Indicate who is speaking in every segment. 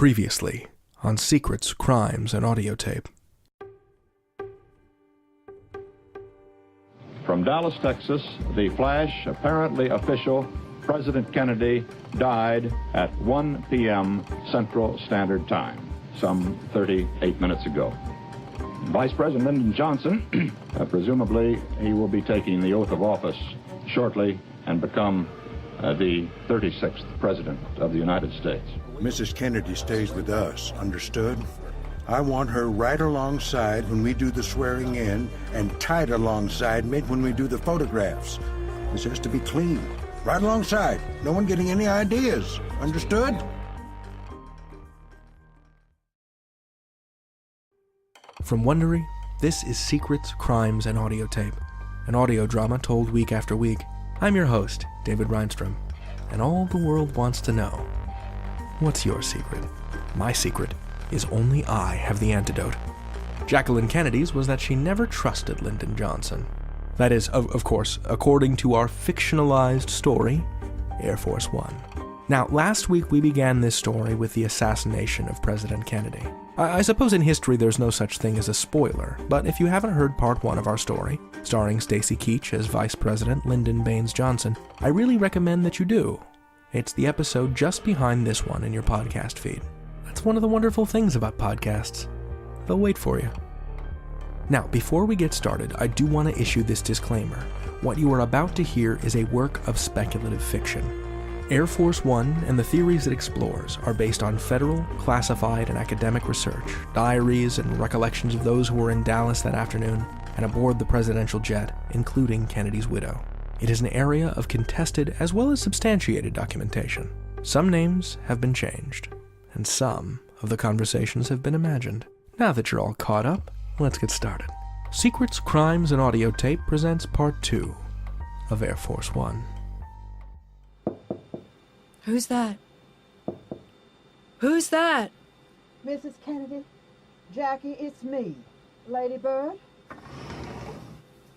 Speaker 1: Previously on Secrets, Crimes, and Audiotape.
Speaker 2: From Dallas, Texas, the flash, apparently official, President Kennedy died at 1 p.m. Central Standard Time, some 38 minutes ago. Vice President Lyndon Johnson, presumably he will be taking the oath of office shortly and become the 36th President of the United States.
Speaker 3: Mrs. Kennedy stays with us, understood? I want her right alongside when we do the swearing in and tight alongside me when we do the photographs. This has to be clean. Right alongside. No one getting any ideas. Understood?
Speaker 1: From Wondery, this is Secrets, Crimes, and Audiotape, an audio drama told week after week. I'm your host, David Reinstrom, and all the world wants to know, what's your secret? My secret is only I have the antidote. Jacqueline Kennedy's was that she never trusted Lyndon Johnson. That is, of course, according to our fictionalized story, Air Force One. Now, last week we began this story with the assassination of President Kennedy. I suppose in history there's no such thing as a spoiler, but if you haven't heard part one of our story, starring Stacy Keach as Vice President Lyndon Baines Johnson, I really recommend that you do. It's the episode just behind this one in your podcast feed. That's one of the wonderful things about podcasts. They'll wait for you. Now, before we get started, I do want to issue this disclaimer. What you are about to hear is a work of speculative fiction. Air Force One and the theories it explores are based on federal, classified, and academic research, diaries, and recollections of those who were in Dallas that afternoon and aboard the presidential jet, including Kennedy's widow. It is an area of contested as well as substantiated documentation. Some names have been changed, and some of the conversations have been imagined. Now that you're all caught up, let's get started. Secrets, Crimes, and Audiotape presents Part 2 of Air Force One.
Speaker 4: Who's that? Who's that?
Speaker 5: Mrs. Kennedy, Jackie, it's me. Lady Bird?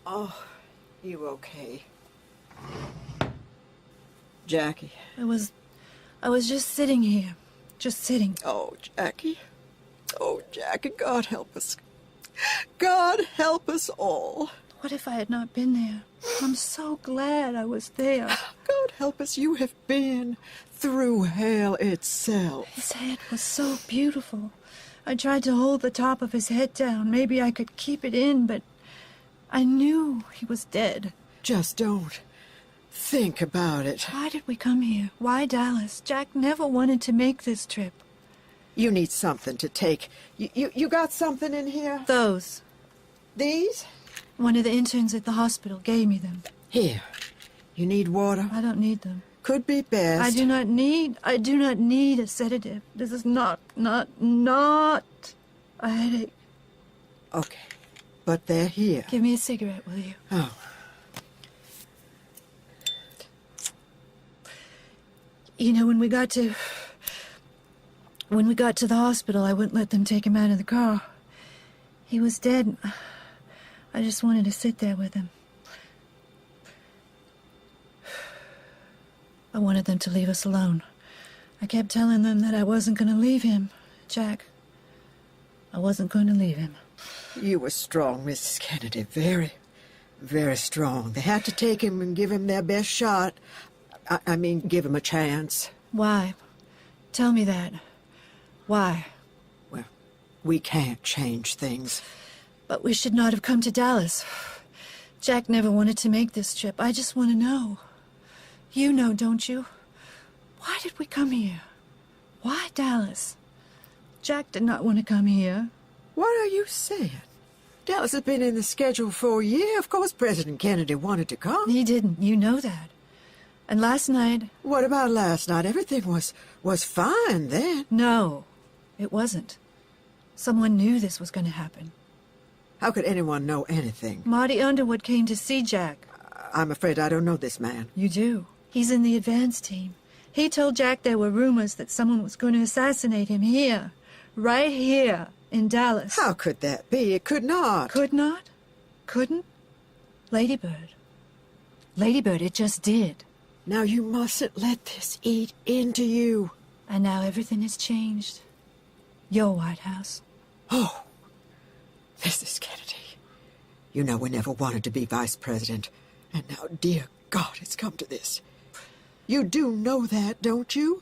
Speaker 6: Oh, you okay? Jackie.
Speaker 4: I was just sitting here. Just sitting.
Speaker 6: Oh, Jackie. Oh, Jackie, God help us. God help us all.
Speaker 4: What if I had not been there? I'm so glad I was there.
Speaker 6: God help us, you have been through hell itself.
Speaker 4: His head was so beautiful. I tried to hold the top of his head down. Maybe I could keep it in, but I knew he was dead.
Speaker 6: Just don't think about it.
Speaker 4: Why did we come here? Why Dallas? Jack never wanted to make this trip.
Speaker 6: You need something to take. You got something in here?
Speaker 4: Those.
Speaker 6: These?
Speaker 4: One of the interns at the hospital gave me them.
Speaker 6: Here. You need water?
Speaker 4: I don't need them.
Speaker 6: Could be best.
Speaker 4: I do not need a sedative. This is not a headache.
Speaker 6: Okay. But they're here.
Speaker 4: Give me a cigarette, will you?
Speaker 6: Oh.
Speaker 4: You know, when we got to the hospital, I wouldn't let them take him out of the car. He was dead. I just wanted to sit there with him. I wanted them to leave us alone. I kept telling them that I wasn't going to leave him, Jack. I wasn't going to leave him.
Speaker 6: You were strong, Mrs. Kennedy. Very, very strong. They had to take him and give him their best shot. I mean, give him a chance.
Speaker 4: Why? Tell me that. Why?
Speaker 6: Well, we can't change things.
Speaker 4: But we should not have come to Dallas. Jack never wanted to make this trip. I just want to know. You know, don't you? Why did we come here? Why Dallas? Jack did not want to come here.
Speaker 6: What are you saying? Dallas has been in the schedule for a year. Of course President Kennedy wanted to come.
Speaker 4: He didn't. You know that. And last night...
Speaker 6: What about last night? Everything was fine then.
Speaker 4: No, it wasn't. Someone knew this was going to happen.
Speaker 6: How could anyone know anything?
Speaker 4: Marty Underwood came to see Jack.
Speaker 6: I'm afraid I don't know this man.
Speaker 4: You do. He's in the advance team. He told Jack there were rumors that someone was going to assassinate him here. Right here in Dallas.
Speaker 6: How could that be? It could not.
Speaker 4: Could not? Couldn't? Ladybird. Ladybird, it just did.
Speaker 6: Now you mustn't let this eat into you.
Speaker 4: And now everything has changed. Your White House.
Speaker 6: Oh, Mrs. Kennedy. You know we never wanted to be vice president. And now, dear God, it's come to this. You do know that, don't you?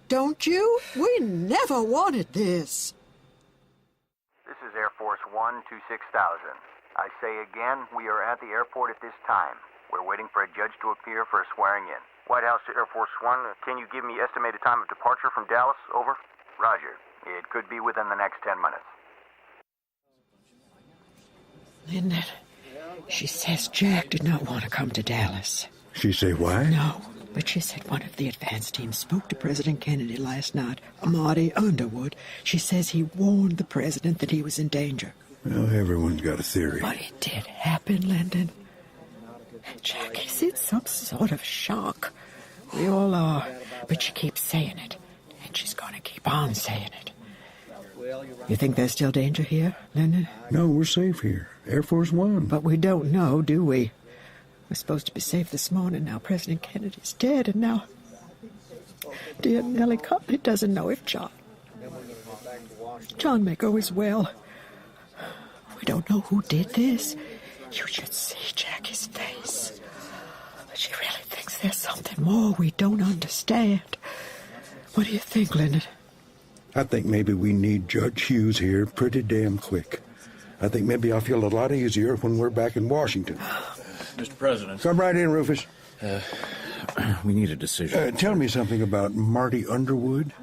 Speaker 6: Don't you? We never wanted this.
Speaker 7: This is Air Force 1 to 6000. I say again, we are at the airport at this time. We're waiting for a judge to appear for a swearing in. White House to Air Force 1, can you give me estimated time of departure from Dallas? Over. Roger. It could be within the next 10 minutes.
Speaker 6: Lyndon, she says Jack did not want to come to Dallas.
Speaker 3: She say why?
Speaker 6: No, but she said one of the advance team spoke to President Kennedy last night, Marty Underwood. She says he warned the president that he was in danger.
Speaker 3: Well, everyone's got a theory.
Speaker 6: But it did happen, Lyndon. Jack is in some sort of shock. We all are. But she keeps saying it. And she's going to keep on saying it. You think there's still danger here, Lyndon?
Speaker 3: No, we're safe here. Air Force One.
Speaker 6: But we don't know, do we? We're supposed to be safe this morning. Now President Kennedy's dead, and now dear Nellie Conley doesn't know if John may go as well. We don't know who did this. You should see Jackie's face. She really thinks there's something more we don't understand. What do you think, Lyndon?
Speaker 3: I think maybe we need Judge Hughes here pretty damn quick. I think maybe I'll feel a lot easier when we're back in Washington.
Speaker 8: Mr. President.
Speaker 3: Come right in, Rufus.
Speaker 8: We need a decision.
Speaker 3: Tell me something about Marty Underwood.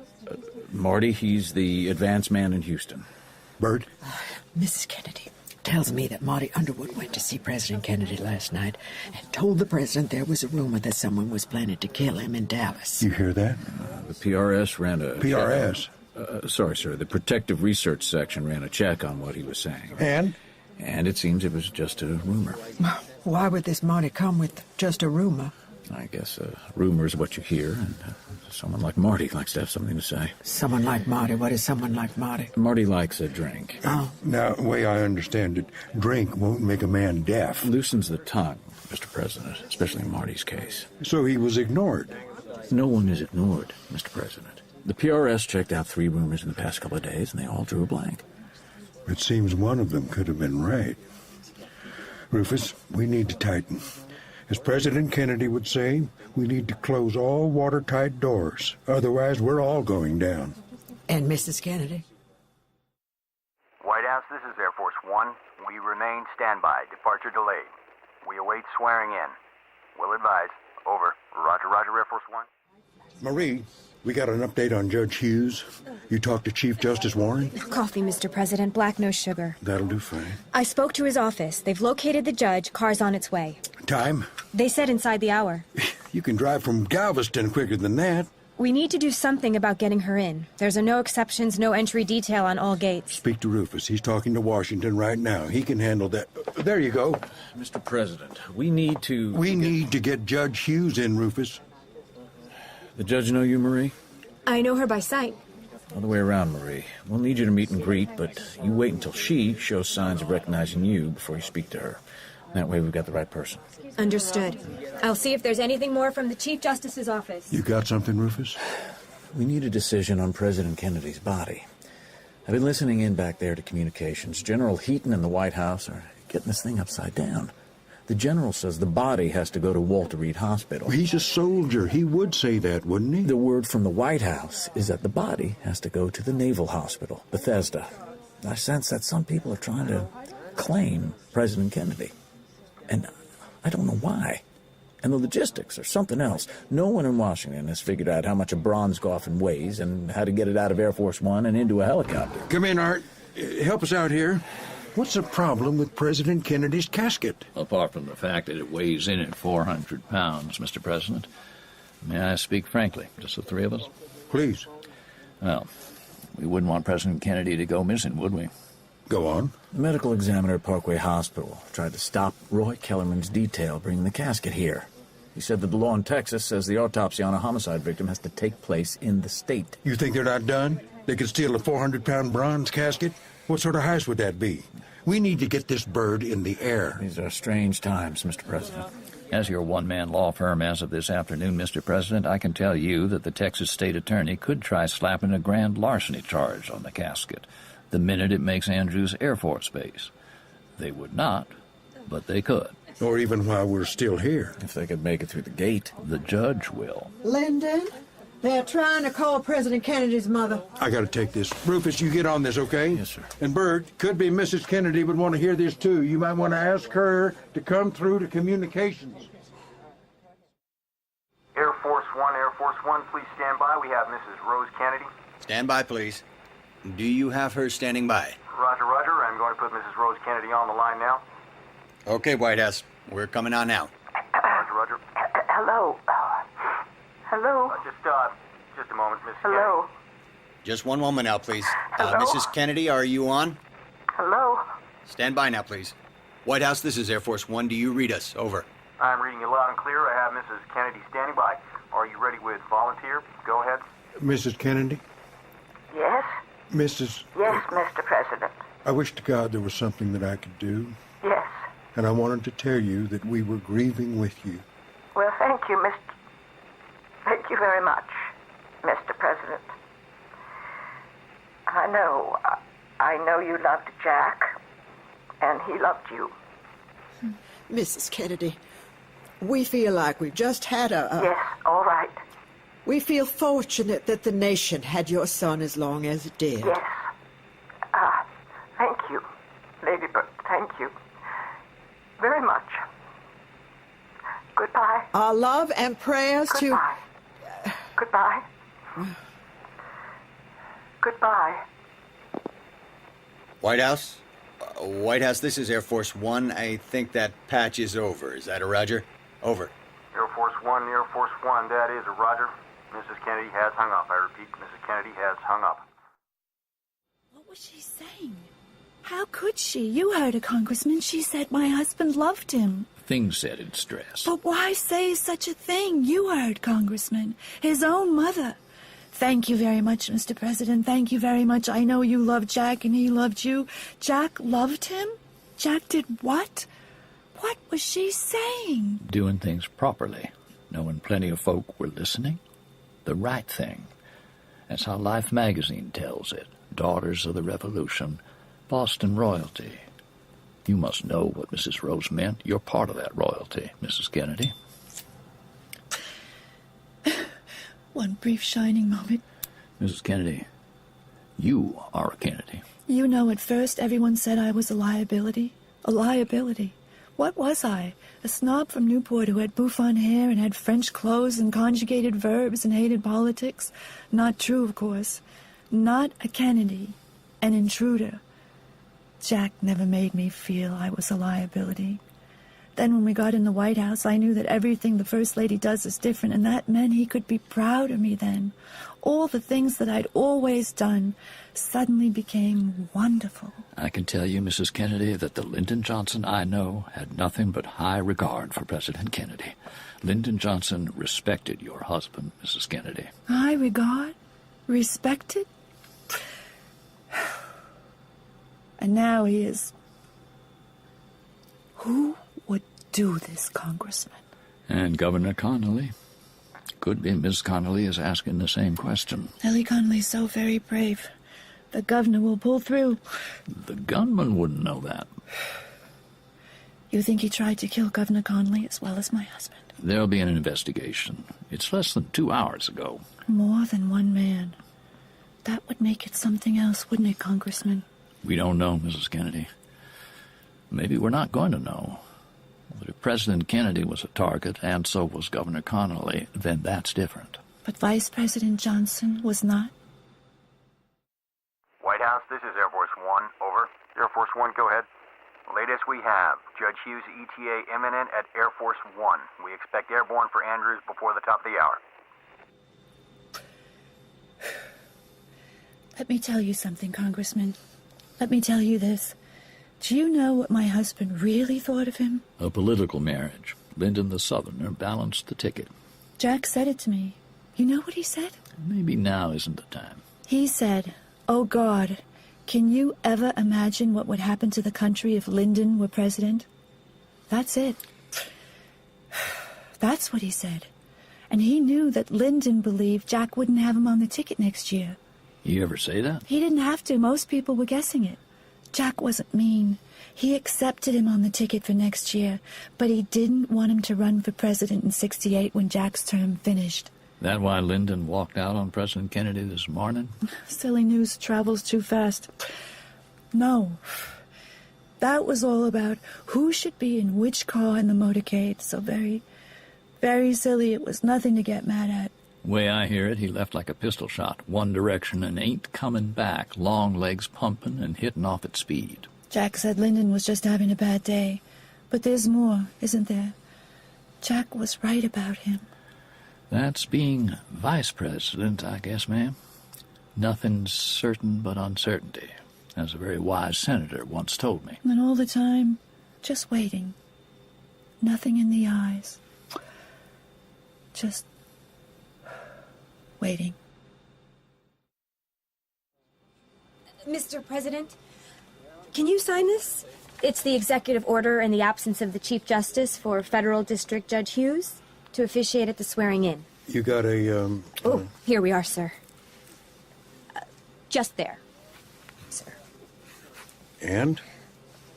Speaker 8: Marty, he's the advance man in Houston.
Speaker 3: Bert?
Speaker 6: Mrs. Kennedy tells me that Marty Underwood went to see President Kennedy last night and told the president there was a rumor that someone was planning to kill him in Dallas.
Speaker 3: You hear that?
Speaker 8: The PRS ran a...
Speaker 3: PRS?
Speaker 8: Sorry, sir. The Protective Research Section ran a check on what he was saying.
Speaker 3: And?
Speaker 8: And it seems it was just a rumor.
Speaker 6: Why would this Marty come with just a rumor?
Speaker 8: I guess a rumor is what you hear, and someone like Marty likes to have something to say.
Speaker 6: Someone like Marty? What is someone like Marty?
Speaker 8: Marty likes a drink.
Speaker 6: Oh.
Speaker 3: Now, the way I understand it, drink won't make a man deaf.
Speaker 8: Loosens the tongue, Mr. President, especially in Marty's case.
Speaker 3: So he was ignored.
Speaker 8: No one is ignored, Mr. President. The PRS checked out 3 rumors in the past couple of days, and they all drew a blank.
Speaker 3: It seems one of them could have been right. Rufus, we need to tighten. As President Kennedy would say, we need to close all watertight doors. Otherwise, we're all going down.
Speaker 6: And Mrs. Kennedy?
Speaker 7: White House, this is Air Force 1. We remain standby. Departure delayed. We await swearing in. Will advise. Over. Roger, Roger, Air Force 1.
Speaker 3: Marie, we got an update on Judge Hughes. You talked to Chief Justice Warren?
Speaker 9: Coffee, Mr. President. Black, no sugar.
Speaker 3: That'll do fine.
Speaker 9: I spoke to his office. They've located the judge. Car's on its way.
Speaker 3: Time?
Speaker 9: They said inside the hour.
Speaker 3: You can drive from Galveston quicker than that.
Speaker 9: We need to do something about getting her in. There's a no exceptions, no entry detail on all gates.
Speaker 3: Speak to Rufus. He's talking to Washington right now. He can handle that. There you go.
Speaker 8: Mr. President, we need to...
Speaker 3: We need to get Judge Hughes in, Rufus.
Speaker 8: The judge know you, Marie?
Speaker 9: I know her by sight.
Speaker 8: Other way around, Marie. We'll need you to meet and greet, but you wait until she shows signs of recognizing you before you speak to her. That way we've got the right person.
Speaker 9: Understood. I'll see if there's anything more from the Chief Justice's office.
Speaker 3: You got something, Rufus?
Speaker 8: We need a decision on President Kennedy's body. I've been listening in back there to communications. General Heaton and the White House are getting this thing upside down. The general says the body has to go to Walter Reed Hospital.
Speaker 3: Well, he's a soldier. He would say that, wouldn't he?
Speaker 8: The word from the White House is that the body has to go to the Naval Hospital, Bethesda. I sense that some people are trying to claim President Kennedy. And I don't know why. And the logistics are something else. No one in Washington has figured out how much a bronze coffin weighs and how to get it out of Air Force One and into a helicopter.
Speaker 3: Come in, Art. Help us out here. What's the problem with President Kennedy's casket?
Speaker 10: Apart from the fact that it weighs in at 400 pounds, Mr. President, may I speak frankly, just the 3 of us?
Speaker 3: Please.
Speaker 10: Well, we wouldn't want President Kennedy to go missing, would we?
Speaker 3: Go on.
Speaker 8: The medical examiner at Parkway Hospital tried to stop Roy Kellerman's detail bringing the casket here. He said that the law in Texas says the autopsy on a homicide victim has to take place in the state.
Speaker 3: You think they're not done? They could steal a 400-pound bronze casket? What sort of heist would that be? We need to get this bird in the air.
Speaker 8: These are strange times, Mr. President.
Speaker 10: As your one-man law firm as of this afternoon, Mr. President, I can tell you that the Texas State Attorney could try slapping a grand larceny charge on the casket the minute it makes Andrews Air Force Base. They would not, but they could.
Speaker 3: Or even while we're still here.
Speaker 8: If they could make it through the gate.
Speaker 10: The judge will.
Speaker 6: Lyndon, they're trying to call President Kennedy's mother.
Speaker 3: I gotta take this. Rufus, you get on this, okay?
Speaker 8: Yes, sir.
Speaker 3: And Bert, could be Mrs. Kennedy would want to hear this too. You might want to ask her to come through to communications.
Speaker 7: Air Force One, please stand by. We have Mrs. Rose Kennedy.
Speaker 11: Stand by, please. Do you have her standing by?
Speaker 7: Roger, Roger. I'm going to put Mrs. Rose Kennedy on the line now.
Speaker 11: Okay, White House. We're coming on now.
Speaker 7: Roger, Roger.
Speaker 12: Hello. Hello.
Speaker 7: Just a moment, Miss
Speaker 12: Hello.
Speaker 7: Kennedy.
Speaker 11: Just one moment now, please.
Speaker 12: Hello?
Speaker 11: Mrs. Kennedy, are you on?
Speaker 12: Hello.
Speaker 11: Stand by now, please. White House, this is Air Force One. Do you read us? Over.
Speaker 7: I'm reading you loud and clear. I have Mrs. Kennedy standing by. Are you ready with volunteer? Go ahead.
Speaker 3: Mrs. Kennedy?
Speaker 12: Yes?
Speaker 3: Mrs.
Speaker 12: Yes, Mr. President.
Speaker 3: I wish to God there was something that I could do.
Speaker 12: Yes.
Speaker 3: And I wanted to tell you that we were grieving with you.
Speaker 12: Well, thank you, Thank you very much, Mr. President. I know you loved Jack, and he loved you.
Speaker 6: Mrs. Kennedy, we feel like we've just had
Speaker 12: Yes, all right.
Speaker 6: We feel fortunate that the nation had your son as long as it did.
Speaker 12: Yes. Thank you, Lady Bird. Thank you very much. Goodbye.
Speaker 6: Our love and prayers
Speaker 12: Goodbye. Goodbye. Goodbye.
Speaker 11: White House? White House, this is Air Force One. I think that patch is over. Is that a Roger? Over.
Speaker 7: Air Force One, that is a Roger. Mrs. Kennedy has hung up. I repeat, Mrs. Kennedy has hung up.
Speaker 4: What was she saying? How could she? You heard her, Congressman. She said my husband loved him.
Speaker 10: Things said in stress.
Speaker 4: But why say such a thing? You heard, Congressman. His own mother. Thank you very much, Mr. President. Thank you very much. I know you loved Jack and he loved you. Jack loved him? Jack did what? What was she saying?
Speaker 10: Doing things properly, knowing plenty of folk were listening. The right thing. That's how Life magazine tells it. Daughters of the Revolution, Boston royalty. You must know what Mrs. Rose meant. You're part of that royalty, Mrs. Kennedy.
Speaker 4: One brief shining moment.
Speaker 10: Mrs. Kennedy, you are a Kennedy.
Speaker 4: You know, at first everyone said I was a liability. A liability. What was I? A snob from Newport who had bouffant hair and had French clothes and conjugated verbs and hated politics? Not true, of course. Not a Kennedy. An intruder. Jack never made me feel I was a liability. Then when we got in the White House, I knew that everything the First Lady does is different, and that meant he could be proud of me then. All the things that I'd always done suddenly became wonderful.
Speaker 10: I can tell you, Mrs. Kennedy, that the Lyndon Johnson I know had nothing but high regard for President Kennedy. Lyndon Johnson respected your husband, Mrs. Kennedy.
Speaker 4: High regard? Respected? And now he is... Who would do this, Congressman?
Speaker 10: And Governor Connolly. Could be Miss Connolly is asking the same question.
Speaker 4: Ellie Connolly's so very brave. The governor will pull through.
Speaker 10: The gunman wouldn't know that.
Speaker 4: You think he tried to kill Governor Connolly as well as my husband?
Speaker 10: There'll be an investigation. It's less than 2 hours ago.
Speaker 4: More than one man. That would make it something else, wouldn't it, Congressman?
Speaker 10: We don't know, Mrs. Kennedy. Maybe we're not going to know. But if President Kennedy was a target, and so was Governor Connolly, then that's different.
Speaker 4: But Vice President Johnson was not?
Speaker 7: White House, this is Air Force One. Over. Air Force One, go ahead. Latest we have, Judge Hughes' ETA imminent at Air Force One. We expect airborne for Andrews before the top of the hour.
Speaker 4: Let me tell you something, Congressman. Let me tell you this. Do you know what my husband really thought of him?
Speaker 10: A political marriage. Lyndon the Southerner balanced the ticket.
Speaker 4: Jack said it to me. You know what he said?
Speaker 10: Maybe now isn't the time.
Speaker 4: He said, "Oh, God, can you ever imagine what would happen to the country if Lyndon were president?" That's it. That's what he said. And he knew that Lyndon believed Jack wouldn't have him on the ticket next year.
Speaker 10: You ever say that?
Speaker 4: He didn't have to. Most people were guessing it. Jack wasn't mean. He accepted him on the ticket for next year, but he didn't want him to run for president in '68 when Jack's term finished.
Speaker 10: That why Lyndon walked out on President Kennedy this morning?
Speaker 4: Silly news travels too fast. No. That was all about who should be in which car in the motorcade. So very, very silly. It was nothing to get mad at.
Speaker 10: Way I hear it, he left like a pistol shot, one direction and ain't coming back, long legs pumping and hitting off at speed.
Speaker 4: Jack said Lyndon was just having a bad day. But there's more, isn't there? Jack was right about him.
Speaker 10: That's being vice president, I guess, ma'am. Nothing's certain but uncertainty, as a very wise senator once told me.
Speaker 4: And all the time, just waiting. Nothing in the eyes. Just waiting.
Speaker 9: Mr. President, can you sign this? It's the executive order in the absence of the Chief Justice for Federal District Judge Hughes to officiate at the swearing-in.
Speaker 3: You got a,
Speaker 9: Oh, here we are, sir. Just there, sir.
Speaker 3: And?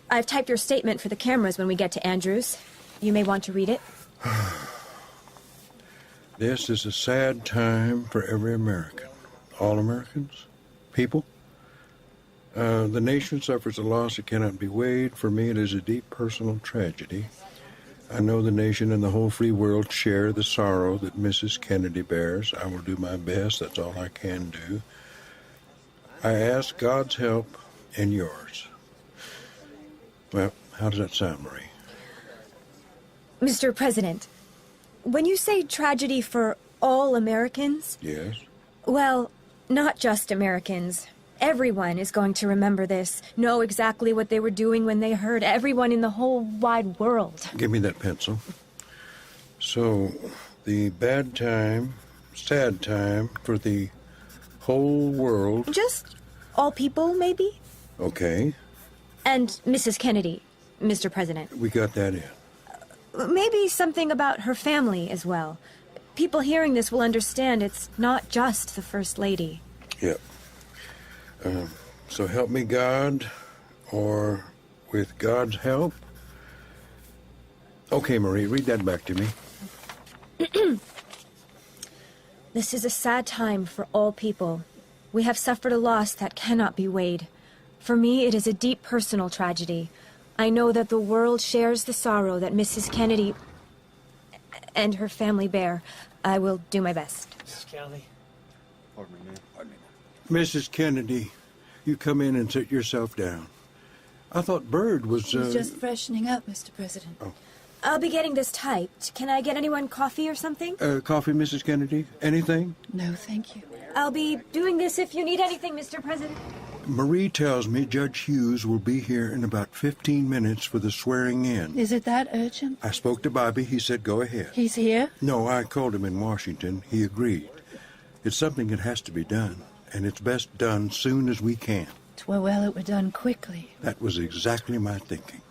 Speaker 9: I've typed your statement for the cameras when we get to Andrews. You may want to read it.
Speaker 3: This is a sad time for every American. All Americans? People? The nation suffers a loss that cannot be weighed. For me, it is a deep personal tragedy. I know the nation and the whole free world share the sorrow that Mrs. Kennedy bears. I will do my best. That's all I can do. I ask God's help and yours. Well, how does that sound, Marie?
Speaker 9: Mr. President, when you say tragedy for all Americans...
Speaker 3: Yes?
Speaker 9: Well, not just Americans. Everyone is going to remember this, know exactly what they were doing when they heard. Everyone in the whole wide world.
Speaker 3: Give me that pencil. So, the bad time, sad time for the whole world...
Speaker 9: Just all people, maybe?
Speaker 3: Okay.
Speaker 9: And Mrs. Kennedy, Mr. President.
Speaker 3: We got that in.
Speaker 9: Maybe something about her family as well. People hearing this will understand it's not just the First Lady.
Speaker 3: Yep. So help me God, or with God's help. Okay, Marie, read that back to me.
Speaker 9: This is a sad time for all people. We have suffered a loss that cannot be weighed. For me, it is a deep personal tragedy. I know that the world shares the sorrow that Mrs. Kennedy and her family bear. I will do my best.
Speaker 13: Mrs. Kelly.
Speaker 11: Pardon me, ma'am. Pardon me,
Speaker 3: Mrs. Kennedy, you come in and sit yourself down. I thought Bird was,
Speaker 4: She's just freshening up, Mr. President.
Speaker 3: Oh.
Speaker 9: I'll be getting this typed. Can I get anyone coffee or something?
Speaker 3: Coffee, Mrs. Kennedy? Anything?
Speaker 4: No, thank you.
Speaker 9: I'll be doing this if you need anything, Mr. President.
Speaker 3: Marie tells me Judge Hughes will be here in about 15 minutes for the swearing in.
Speaker 4: Is it that urgent?
Speaker 3: I spoke to Bobby. He said go ahead.
Speaker 4: He's here?
Speaker 3: No, I called him in Washington. He agreed. It's something that has to be done, and it's best done soon as we can.
Speaker 4: 'Twere well it were done quickly.
Speaker 3: That was exactly my thinking.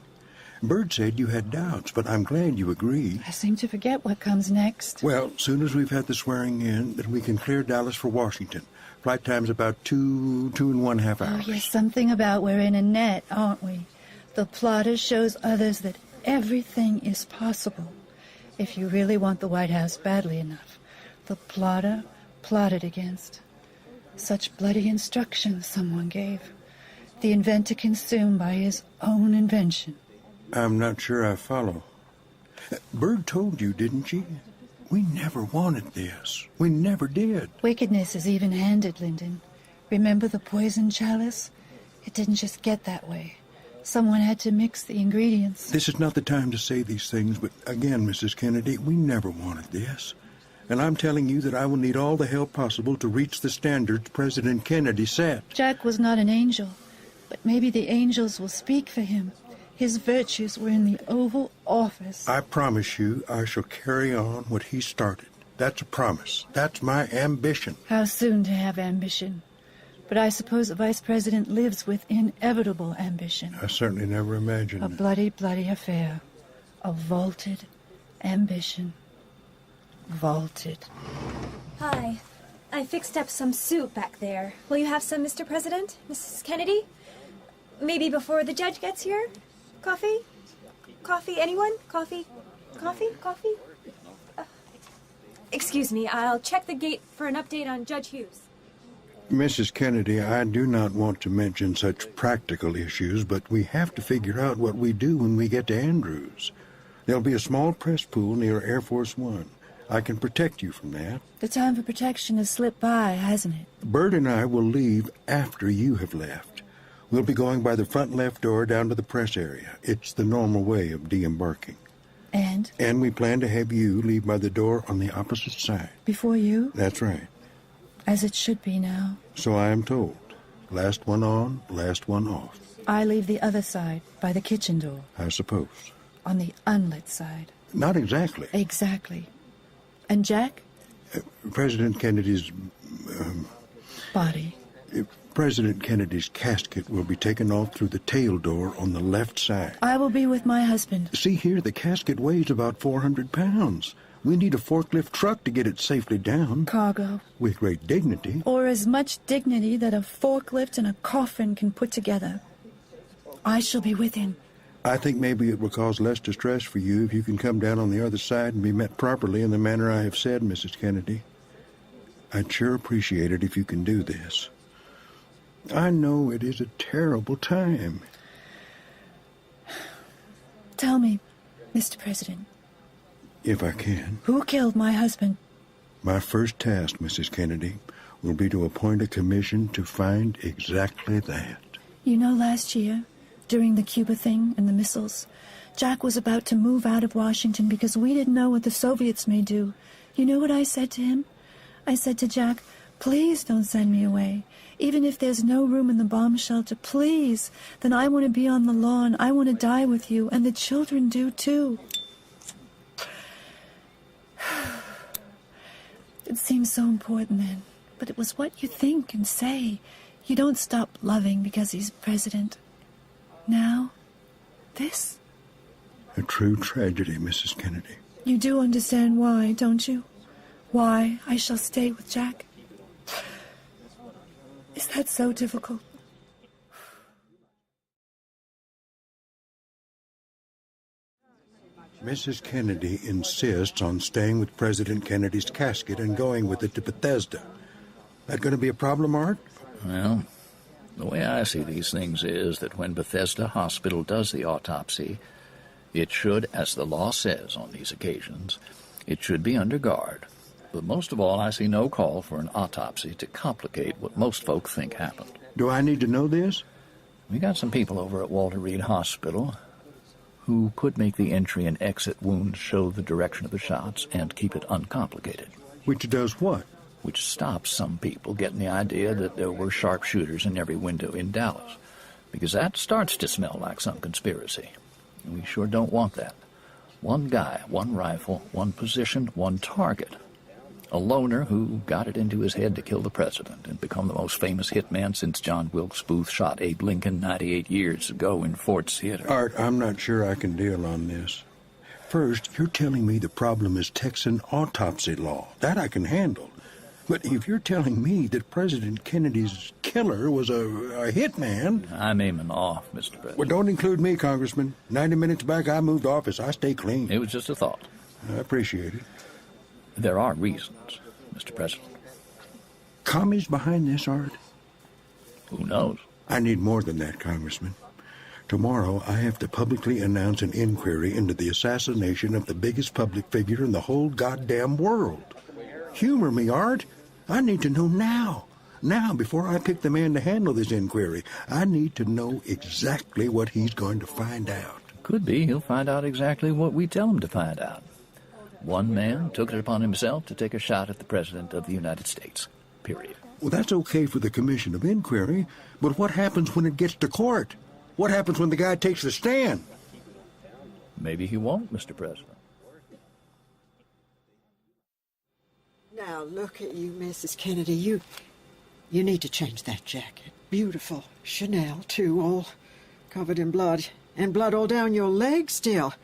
Speaker 3: Bird said you had doubts, but I'm glad you agreed.
Speaker 4: I seem to forget what comes next.
Speaker 3: Well, soon as we've had the swearing in, then we can clear Dallas for Washington. Flight time's about 2.5 hours.
Speaker 4: Oh, yes, something about we're in a net, aren't we? The plotter shows others that everything is possible. If you really want the White House badly enough. The plotter plotted against. Such bloody instructions someone gave. The inventor consumed by his own invention.
Speaker 3: I'm not sure I follow. Bird told you, didn't she? We never wanted this. We never did.
Speaker 4: Wickedness is even-handed, Lyndon. Remember the poison chalice? It didn't just get that way. Someone had to mix the ingredients.
Speaker 3: This is not the time to say these things, but again, Mrs. Kennedy, we never wanted this. And I'm telling you that I will need all the help possible to reach the standards President Kennedy set.
Speaker 4: Jack was not an angel, but maybe the angels will speak for him. His virtues were in the Oval Office.
Speaker 3: I promise you I shall carry on what he started. That's a promise. That's my ambition.
Speaker 4: How soon to have ambition. But I suppose a vice president lives with inevitable ambition.
Speaker 3: I certainly never imagined
Speaker 4: A
Speaker 3: it.
Speaker 4: bloody, bloody affair. A vaulted ambition. vaulted.
Speaker 9: Hi. I fixed up some soup back there. Will you have some, Mr. President? Mrs. Kennedy? Maybe before the judge gets here? Coffee? Coffee? Anyone? Coffee? Coffee? Coffee? Excuse me, I'll check the gate for an update on Judge Hughes.
Speaker 3: Mrs. Kennedy, I do not want to mention such practical issues, but we have to figure out what we do when we get to Andrews. There'll be a small press pool near Air Force One. I can protect you from that.
Speaker 4: The time for protection has slipped by, hasn't it?
Speaker 3: Bert and I will leave after you have left. We'll be going by the front left door down to the press area. It's the normal way of de-embarking.
Speaker 4: And?
Speaker 3: And we plan to have you leave by the door on the opposite side.
Speaker 4: Before you?
Speaker 3: That's right.
Speaker 4: As it should be now.
Speaker 3: So I am told. Last one on, last one off.
Speaker 4: I leave the other side, by the kitchen door.
Speaker 3: I suppose.
Speaker 4: On the unlit side.
Speaker 3: Not exactly.
Speaker 4: Exactly. And Jack?
Speaker 3: President Kennedy's...
Speaker 4: body.
Speaker 3: President Kennedy's casket will be taken off through the tail door on the left side.
Speaker 4: I will be with my husband.
Speaker 3: See here, the casket weighs about 400 pounds. We need a forklift truck to get it safely down.
Speaker 4: Cargo.
Speaker 3: With great dignity.
Speaker 4: Or as much dignity that a forklift and a coffin can put together. I shall be with him.
Speaker 3: I think maybe it will cause less distress for you if you can come down on the other side and be met properly in the manner I have said, Mrs. Kennedy. I'd sure appreciate it if you can do this. I know it is a terrible time.
Speaker 4: Tell me, Mr. President.
Speaker 3: If I can.
Speaker 4: Who killed my husband?
Speaker 3: My first task, Mrs. Kennedy, will be to appoint a commission to find exactly that.
Speaker 4: You know, last year, during the Cuba thing and the missiles, Jack was about to move out of Washington because we didn't know what the Soviets may do. You know what I said to him? I said to Jack, please don't send me away. Even if there's no room in the bomb shelter, please. Then I want to be on the lawn. I want to die with you, and the children do too. It seems so important then, but it was what you think and say. You don't stop loving because he's president. Now, this?
Speaker 3: A true tragedy, Mrs. Kennedy.
Speaker 4: You do understand why, don't you? Why I shall stay with Jack? Is that so difficult?
Speaker 3: Mrs. Kennedy insists on staying with President Kennedy's casket and going with it to Bethesda. That going to be a problem, Art?
Speaker 10: Well, the way I see these things is that when Bethesda Hospital does the autopsy, it should, as the law says on these occasions, it should be under guard. But most of all, I see no call for an autopsy to complicate what most folk think happened.
Speaker 3: Do I need to know this?
Speaker 10: We got some people over at Walter Reed Hospital who could make the entry and exit wounds show the direction of the shots and keep it uncomplicated.
Speaker 3: Which does what?
Speaker 10: Which stops some people getting the idea that there were sharpshooters in every window in Dallas, because that starts to smell like some conspiracy. And we sure don't want that. One guy, one rifle, one position, one target. A loner who got it into his head to kill the president and become the most famous hitman since John Wilkes Booth shot Abe Lincoln 98 years ago in Ford's Theater.
Speaker 3: Art, I'm not sure I can deal on this. First, you're telling me the problem is Texan autopsy law. That I can handle. But if you're telling me that President Kennedy's killer was a hitman...
Speaker 10: I'm aiming off, Mr. President.
Speaker 3: Well, don't include me, Congressman. 90 minutes back, I moved office. I stay clean.
Speaker 10: It was just a thought.
Speaker 3: I appreciate it.
Speaker 10: There are reasons, Mr. President.
Speaker 3: Commies behind this, Art?
Speaker 10: Who knows?
Speaker 3: I need more than that, Congressman. Tomorrow, I have to publicly announce an inquiry into the assassination of the biggest public figure in the whole goddamn world. Humor me, Art. I need to know now. Now, before I pick the man to handle this inquiry, I need to know exactly what he's going to find out.
Speaker 10: Could be he'll find out exactly what we tell him to find out. One man took it upon himself to take a shot at the President of the United States. Period.
Speaker 3: Well, that's okay for the Commission of Inquiry, but what happens when it gets to court? What happens when the guy takes the stand?
Speaker 10: Maybe he won't, Mr. President.
Speaker 6: Now, look at you, Mrs. Kennedy. You need to change that jacket. Beautiful. Chanel, too, all covered in blood. And blood all down your leg still.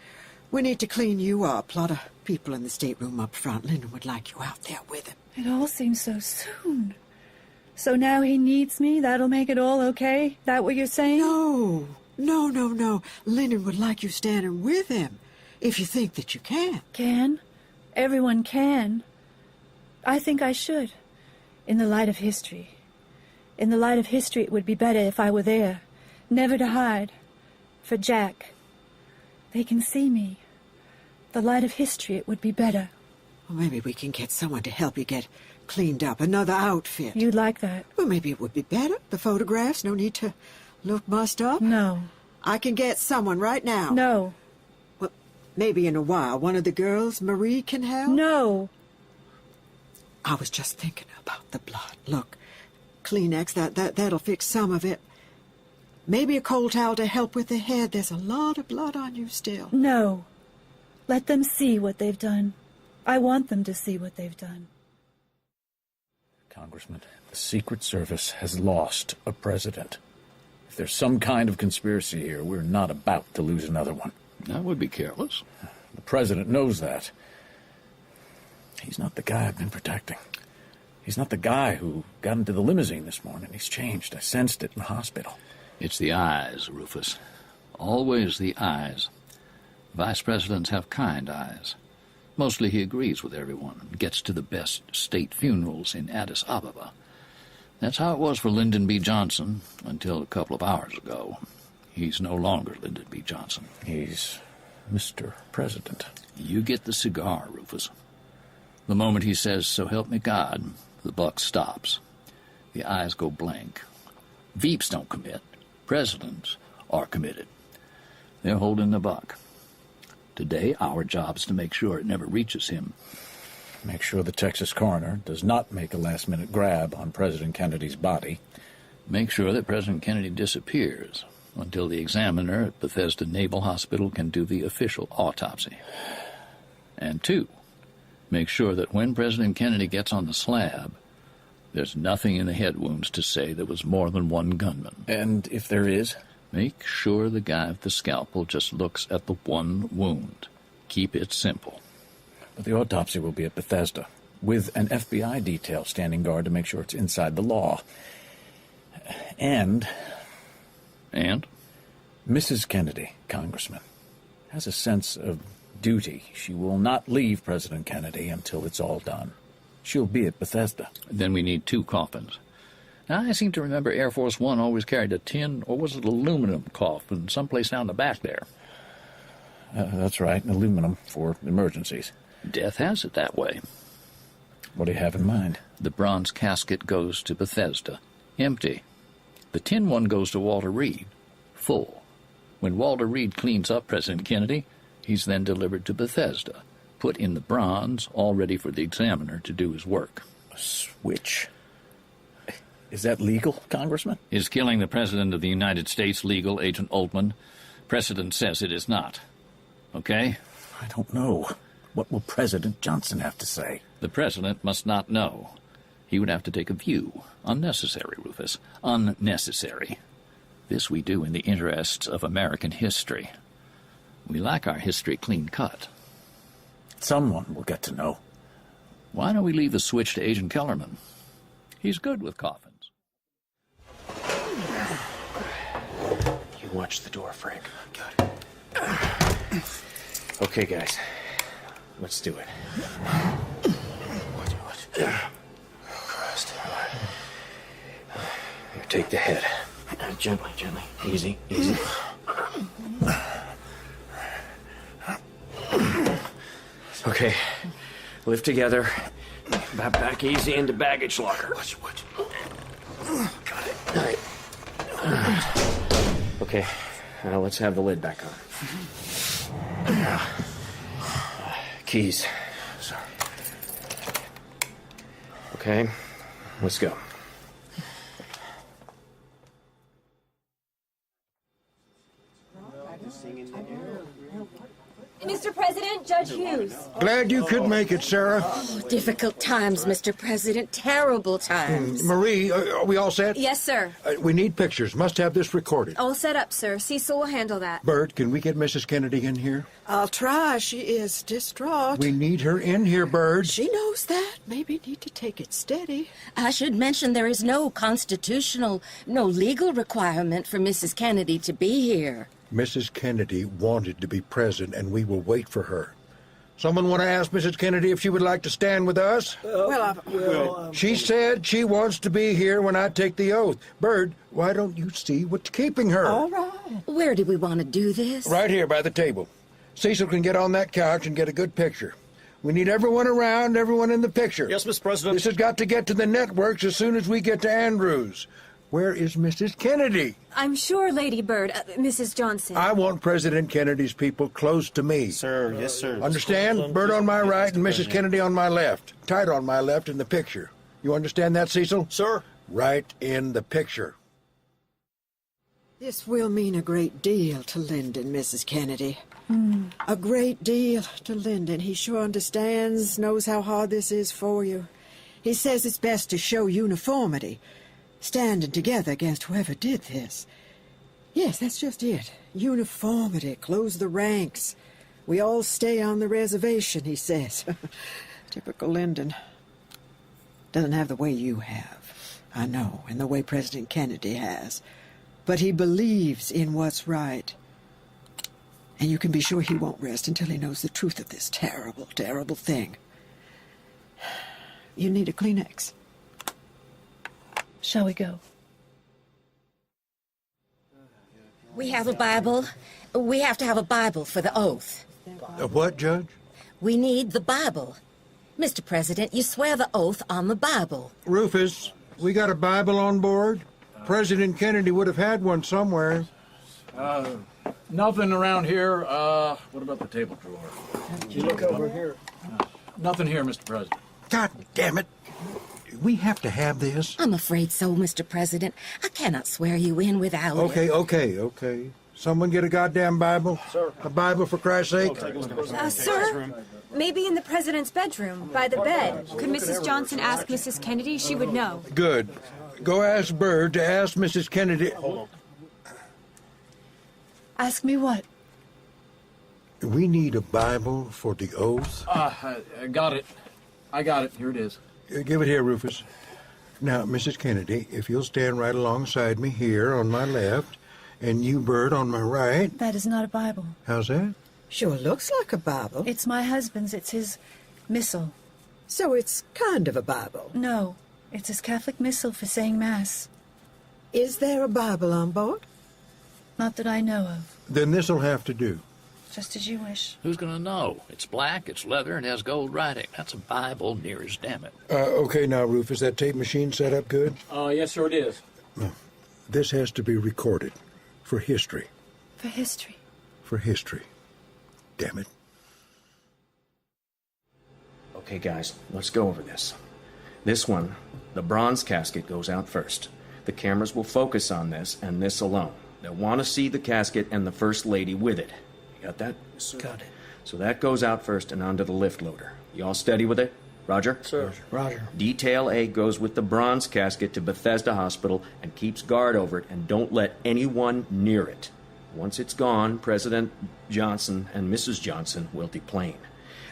Speaker 6: We need to clean you up. A lot of people in the stateroom up front. Lyndon would like you out there with him.
Speaker 4: It all seems so soon. So now he needs me? That'll make it all okay? That what you're saying?
Speaker 6: No. Lyndon would like you standing with him, if you think that you can.
Speaker 4: Can? Everyone can. I think I should. In the light of history. In the light of history, it would be better if I were there. Never to hide. For Jack. They can see me. The light of history, it would be better.
Speaker 6: Well, maybe we can get someone to help you get cleaned up. Another outfit.
Speaker 4: You'd like that?
Speaker 6: Well, maybe it would be better. The photographs, no need to look mussed up.
Speaker 4: No.
Speaker 6: I can get someone right now.
Speaker 4: No.
Speaker 6: Well, maybe in a while. One of the girls, Marie, can help?
Speaker 4: No.
Speaker 6: I was just thinking about the blood. Look, Kleenex, that'll fix some of it. Maybe a cold towel to help with the head. There's a lot of blood on you still.
Speaker 4: No. Let them see what they've done. I want them to see what they've done.
Speaker 8: Congressman, the Secret Service has lost a president. If there's some kind of conspiracy here, we're not about to lose another one.
Speaker 10: That would be careless.
Speaker 8: The president knows that. He's not the guy I've been protecting. He's not the guy who got into the limousine this morning. He's changed. I sensed it in the hospital.
Speaker 10: It's the eyes, Rufus. Always the eyes. Vice presidents have kind eyes. Mostly he agrees with everyone and gets to the best state funerals in Addis Ababa. That's how it was for Lyndon B. Johnson until a couple of hours ago. He's no longer Lyndon B. Johnson.
Speaker 8: He's Mr. President.
Speaker 10: You get the cigar, Rufus. The moment he says, "So help me God," the buck stops. The eyes go blank. Veeps don't commit. Presidents are committed. They're holding the buck. Today, our job is to make sure it never reaches him.
Speaker 8: Make sure the Texas coroner does not make a last-minute grab on President Kennedy's body.
Speaker 10: Make sure that President Kennedy disappears until the examiner at Bethesda Naval Hospital can do the official autopsy. And 2, make sure that when President Kennedy gets on the slab, there's nothing in the head wounds to say there was more than one gunman.
Speaker 8: And if there is?
Speaker 10: Make sure the guy with the scalpel just looks at the one wound. Keep it simple.
Speaker 8: But the autopsy will be at Bethesda, with an FBI detail standing guard to make sure it's inside the law. And Mrs. Kennedy, Congressman, has a sense of duty. She will not leave President Kennedy until it's all done. She'll be at Bethesda.
Speaker 10: Then we need 2 coffins. Now, I seem to remember Air Force One always carried a tin, or was it aluminum coffin, someplace down the back there.
Speaker 8: That's right, aluminum for emergencies.
Speaker 10: Death has it that way.
Speaker 8: What do you have in mind?
Speaker 10: The bronze casket goes to Bethesda, empty. The tin one goes to Walter Reed, full. When Walter Reed cleans up President Kennedy, he's then delivered to Bethesda, put in the bronze, all ready for the examiner to do his work.
Speaker 8: A switch. Is that legal, Congressman?
Speaker 10: Is killing the President of the United States legal, Agent Altman? Precedent says it is not. Okay?
Speaker 8: I don't know. What will President Johnson have to say?
Speaker 10: The President must not know. He would have to take a view. Unnecessary, Rufus. Unnecessary. This we do in the interests of American history. We like our history clean cut.
Speaker 8: Someone will get to know.
Speaker 10: Why don't we leave the switch to Agent Kellerman? He's good with coffins.
Speaker 1: You watch the door, Frank. Good. Okay, guys. Let's do it. What? Christ. Here, take the head. Gently. Easy. Okay. Lift together. Back easy into baggage locker. Watch. Got it. All right. Okay. Now let's have the lid back on. Keys. Sorry. Okay. Let's go.
Speaker 9: Mr. President, Judge Hughes.
Speaker 3: Glad you could make it, Sarah.
Speaker 13: Difficult times, Mr. President. Terrible times.
Speaker 3: Marie, are we all set?
Speaker 9: Yes, sir.
Speaker 3: We need pictures. Must have this recorded.
Speaker 9: All set up, sir. Cecil will handle that.
Speaker 3: Bert, can we get Mrs. Kennedy in here?
Speaker 6: I'll try. She is distraught.
Speaker 3: We need her in here, Bird.
Speaker 6: She knows that. Maybe need to take it steady.
Speaker 13: I should mention there is no constitutional, no legal requirement for Mrs. Kennedy to be here.
Speaker 3: Mrs. Kennedy wanted to be present, and we will wait for her. Someone want to ask Mrs. Kennedy if she would like to stand with us? She said she wants to be here when I take the oath. Bird, why don't you see what's keeping her?
Speaker 6: All right.
Speaker 13: Where do we want to do this?
Speaker 3: Right here by the table. Cecil can get on that couch and get a good picture. We need everyone around, everyone in the picture.
Speaker 14: Yes, Mr. President.
Speaker 3: This has got to get to the networks as soon as we get to Andrews. Where is Mrs. Kennedy?
Speaker 9: I'm sure, Lady Bird, Mrs. Johnson.
Speaker 3: I want President Kennedy's people close to me.
Speaker 14: Sir, yes, sir.
Speaker 3: Understand? Bird on my right and Mrs. Kennedy on my left. Tight on my left in the picture. You understand that, Cecil?
Speaker 14: Sir.
Speaker 3: Right in the picture.
Speaker 6: This will mean a great deal to Lyndon, Mrs. Kennedy. A great deal to Lyndon. He sure understands, knows how hard this is for you. He says it's best to show uniformity, standing together against whoever did this. Yes, that's just it. Uniformity. Close the ranks. We all stay on the reservation, he says. Typical Lyndon. Doesn't have the way you have. I know, and the way President Kennedy has. But he believes in what's right. And you can be sure he won't rest until he knows the truth of this terrible, terrible thing. You need a Kleenex.
Speaker 4: Shall we go?
Speaker 13: We have a Bible. We have to have a Bible for the oath.
Speaker 3: What, Judge?
Speaker 13: We need the Bible. Mr. President, you swear the oath on the Bible.
Speaker 3: Rufus, we got a Bible on board? President Kennedy would have had one somewhere.
Speaker 10: Nothing around here. What about the table drawer?
Speaker 14: You look over here.
Speaker 10: Nothing here, Mr. President.
Speaker 3: God damn it. We have to have this.
Speaker 13: I'm afraid so, Mr. President. I cannot swear you in without
Speaker 3: Okay,
Speaker 13: it.
Speaker 3: okay. Someone get a goddamn Bible?
Speaker 14: Sir.
Speaker 3: A Bible, for Christ's sake?
Speaker 9: Sir, maybe in the president's bedroom, by the bed. Could Mrs. Johnson ask Mrs. Kennedy? She would know.
Speaker 3: Good. Go ask Bird to ask Mrs. Kennedy.
Speaker 4: Ask me what?
Speaker 3: We need a Bible for the oath.
Speaker 10: I got it. I got it. Here it is.
Speaker 3: Give it here, Rufus. Now, Mrs. Kennedy, if you'll stand right alongside me here on my left, and you, Bird, on my right.
Speaker 4: That is not a Bible.
Speaker 3: How's that?
Speaker 6: Sure looks like a Bible.
Speaker 4: It's my husband's. It's his missal.
Speaker 6: So it's kind of a Bible.
Speaker 4: No, it's his Catholic missal for saying Mass.
Speaker 6: Is there a Bible on board?
Speaker 4: Not that I know of.
Speaker 3: Then this'll have to do.
Speaker 4: Just as you wish.
Speaker 10: Who's going to know? It's black, it's leather, and has gold writing. That's a Bible near as damn it.
Speaker 3: Okay, now, Rufus, that tape machine set up good?
Speaker 10: Yes, sir, it is.
Speaker 3: This has to be recorded. For history.
Speaker 4: For history.
Speaker 3: For history. Damn it.
Speaker 14: Okay, guys, let's go over this. This one, the bronze casket goes out first. The cameras will focus on this and this alone. They'll want to see the casket and the First Lady with it. You got that?
Speaker 6: Yes, sir. Got it.
Speaker 14: So that goes out first and onto the lift loader. You all steady with it? Roger?
Speaker 6: Sir. Roger.
Speaker 14: Detail A goes with the bronze casket to Bethesda Hospital and keeps guard over it, and don't let anyone near it. Once it's gone, President Johnson and Mrs. Johnson will deplane.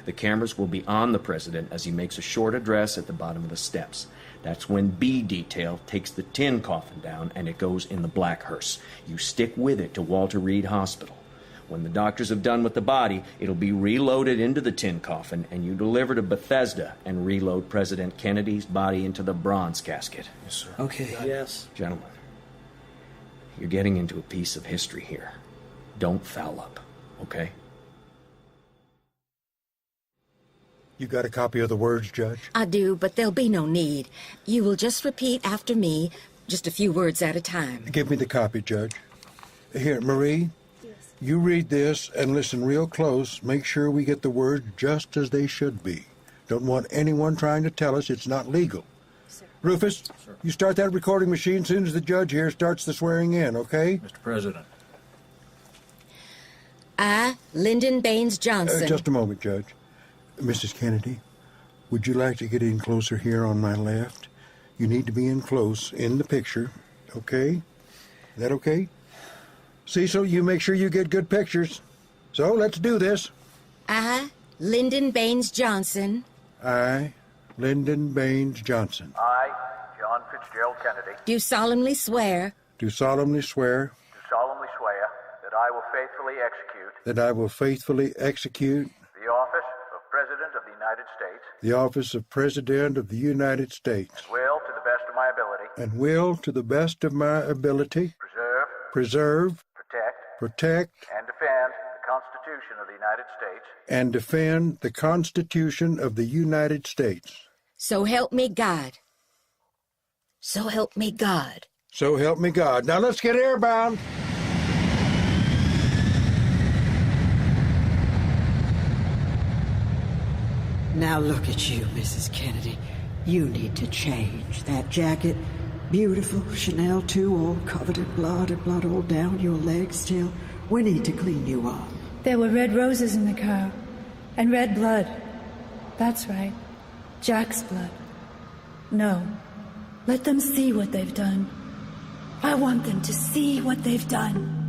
Speaker 14: The cameras will be on the president as he makes a short address at the bottom of the steps. That's when B detail takes the tin coffin down and it goes in the black hearse. You stick with it to Walter Reed Hospital. When the doctors have done with the body, it'll be reloaded into the tin coffin, and you deliver to Bethesda and reload President Kennedy's body into the bronze casket.
Speaker 6: Yes, sir.
Speaker 14: Okay.
Speaker 6: Yes.
Speaker 14: Gentlemen, you're getting into a piece of history here. Don't foul up, okay?
Speaker 3: You got a copy of the words, Judge?
Speaker 13: I do, but there'll be no need. You will just repeat after me, just a few words at a time.
Speaker 3: Give me the copy, Judge. Here, Marie. You read this and listen real close. Make sure we get the words just as they should be. Don't want anyone trying to tell us it's not legal. Sir. Rufus, sir. You start that recording machine as soon as the judge here starts the swearing in, okay?
Speaker 10: Mr. President.
Speaker 13: I, Lyndon Baines Johnson.
Speaker 3: Just a moment, Judge. Mrs. Kennedy, would you like to get in closer here on my left? You need to be in close in the picture, okay? Is that okay? Cecil, you make sure you get good pictures. So, let's do this.
Speaker 13: I, Lyndon Baines Johnson.
Speaker 3: I, Lyndon Baines Johnson.
Speaker 7: I, John Fitzgerald Kennedy.
Speaker 13: Do solemnly swear.
Speaker 3: Do solemnly swear.
Speaker 7: Do solemnly swear that I will faithfully execute.
Speaker 3: That I will faithfully execute.
Speaker 7: The office of President of the United States.
Speaker 3: The office of President of the United States.
Speaker 7: And will, to the best of my ability.
Speaker 3: And will, to the best of my ability. Preserve. Protect.
Speaker 7: And defend the Constitution of the United States.
Speaker 3: And defend the Constitution of the United States.
Speaker 13: So help me God. So help me God.
Speaker 3: So help me God. Now let's get airbound.
Speaker 6: Now look at you, Mrs. Kennedy. You need to change. That jacket, beautiful, Chanel too, all covered in blood and blood all down your legs still. We need to clean you up.
Speaker 4: There were red roses in the car. And red blood. That's right. Jack's blood. No. Let them see what they've done. I want them to see what they've done.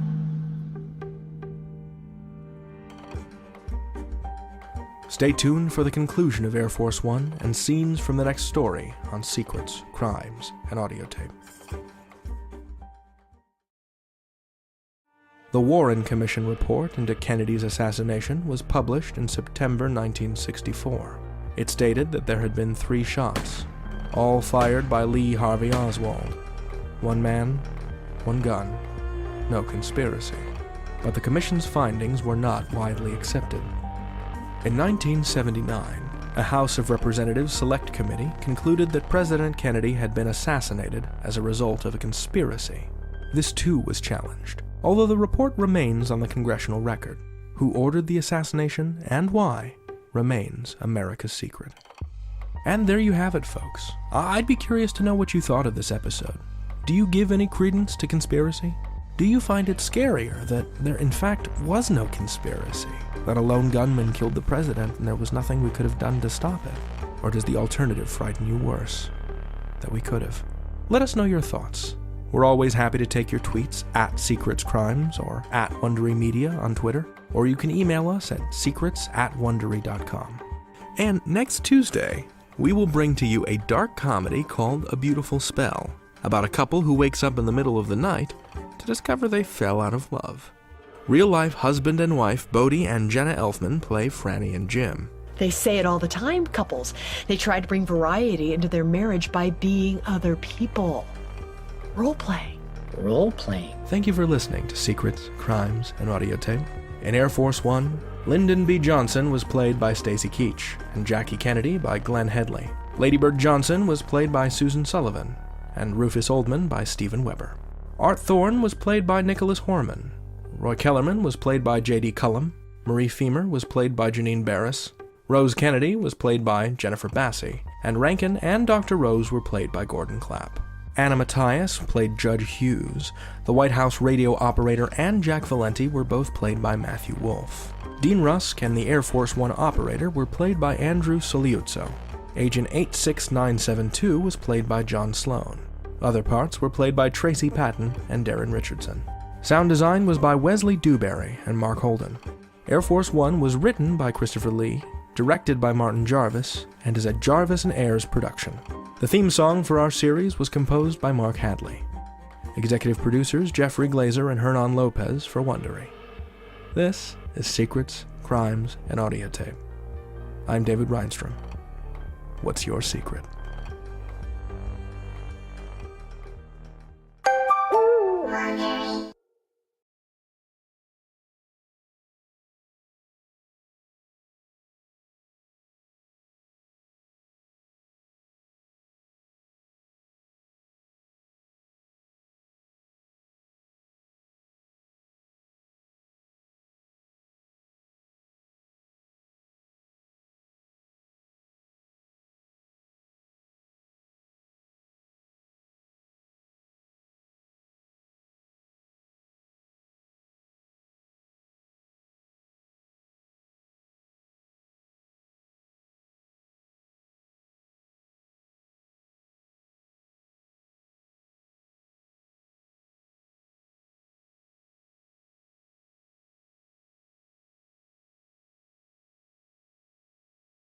Speaker 1: Stay tuned for the conclusion of Air Force One and scenes from the next story on Secrets, Crimes, and Audiotape. The Warren Commission report into Kennedy's assassination was published in September 1964. It stated that there had been 3 shots, all fired by Lee Harvey Oswald. 1 man, 1 gun, no conspiracy. But the Commission's findings were not widely accepted. In 1979, a House of Representatives Select Committee concluded that President Kennedy had been assassinated as a result of a conspiracy. This too was challenged, although the report remains on the congressional record. Who ordered the assassination and why remains America's secret. And there you have it, folks. I'd be curious to know what you thought of this episode. Do you give any credence to conspiracy? Do you find it scarier that there in fact was no conspiracy? That a lone gunman killed the president and there was nothing we could have done to stop it? Or does the alternative frighten you worse? That we could have? Let us know your thoughts. We're always happy to take your tweets at Secrets Crimes or at Wondery Media on Twitter, or you can email us at secrets@wondery.com. And next Tuesday, we will bring to you a dark comedy called A Beautiful Spell, about a couple who wakes up in the middle of the night to discover they fell out of love. Real-life husband and wife Bodie and Jenna Elfman play Franny and Jim.
Speaker 15: They say it all the time, couples. They try to bring variety into their marriage by being other people. Role-playing.
Speaker 13: Role-playing.
Speaker 1: Thank you for listening to Secrets, Crimes, and Audiotape. In Air Force One, Lyndon B. Johnson was played by Stacy Keach, and Jackie Kennedy by Glenn Headley. Lady Bird Johnson was played by Susan Sullivan, and Rufus Oldman by Stephen Weber. Art Thorne was played by Nicholas Horman. Roy Kellerman was played by J.D. Cullum. Marie Femer was played by Janine Barris. Rose Kennedy was played by Jennifer Bassey, and Rankin and Dr. Rose were played by Gordon Clapp. Anna Matthias played Judge Hughes. The White House radio operator and Jack Valenti were both played by Matthew Wolfe. Dean Rusk and the Air Force One operator were played by Andrew Soliuzzo. Agent 86972 was played by John Sloan. Other parts were played by Tracy Patton and Darren Richardson. Sound design was by Wesley Dewberry and Mark Holden. Air Force One was written by Christopher Lee, directed by Martin Jarvis, and is a Jarvis & Ayers production. The theme song for our series was composed by Mark Hadley. Executive producers Jeffrey Glazer and Hernan Lopez for Wondery. This is Secrets, Crimes, and Audiotape. I'm David Reinstrom. What's your secret?